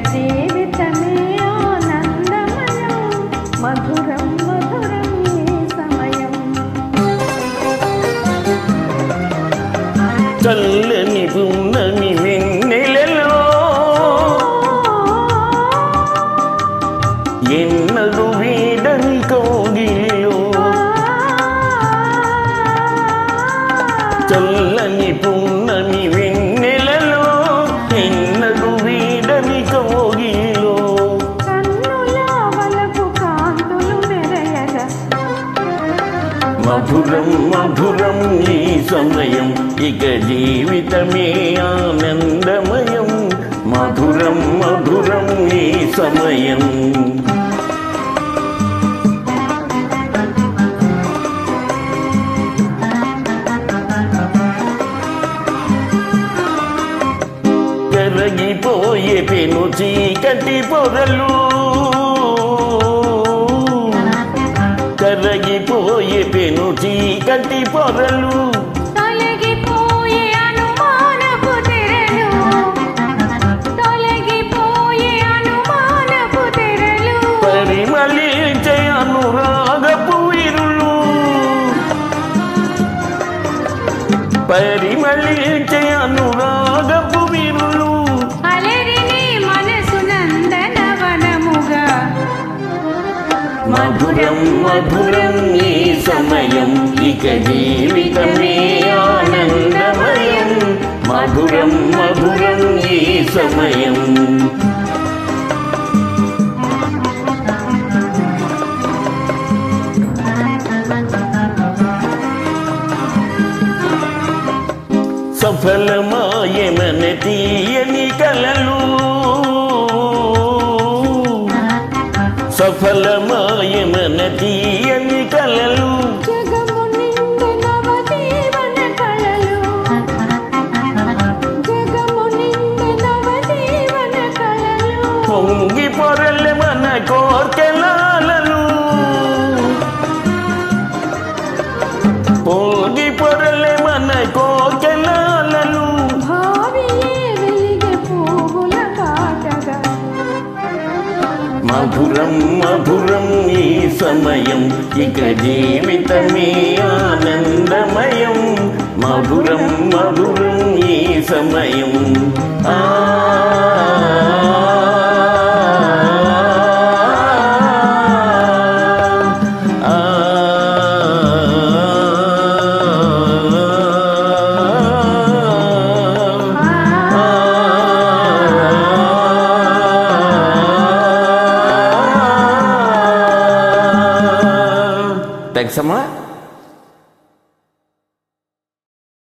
జీవితమే ఆనందమయం మధురం మధురం ఈ సమయం చల్లని పున్నమి వెన్నెలలో ఎన్నడు వీడని కౌగిలిలో చల్లని పున్నమి వెన్నెలలో ఎన్నడు వీడని కౌగిలిలో కన్నుల వలపు కాంతులు మెరయగా మధురం మధురం ఈ సమయం ఇక జీవితమే ఆనందమయం మధురం మధురం ఈ సమయం కరగిపోయే పెను చీకటి పొరలు కరగిపోయే పెను చీకటి పొరలు తొలగిపోయే అనుమానపు తెరలు తొలగిపోయే అనుమానపు తెరలు పరిమళించే అనురాగపు విరులు పరిమళించే అనురాగపు విరులు అలరిని మనసు నందనవనముగా మధురం మధురం ఈ సమయం ఇక జీవితమే ఆనందమయం మధురం మధురం ఈ సమయం సఫలమాయమన తీయని కలలు సఫలమాయమన తీయని కలలు జగము నిండు నవజీవన కళలు జగము నిండు నవజీవన కళలు పొంగి పొరలే మన కోర్కెలాలలు పొంగి పొరలే మన కోర్కెలాలలు భావియే వెలిగే పువ్వుల కాటగా మధురం మధురం ఈ సమయం ఇక జీవితమే ఆనందమయం మధురం మధురం ఈ సమయం ఆ Thanks, Sama.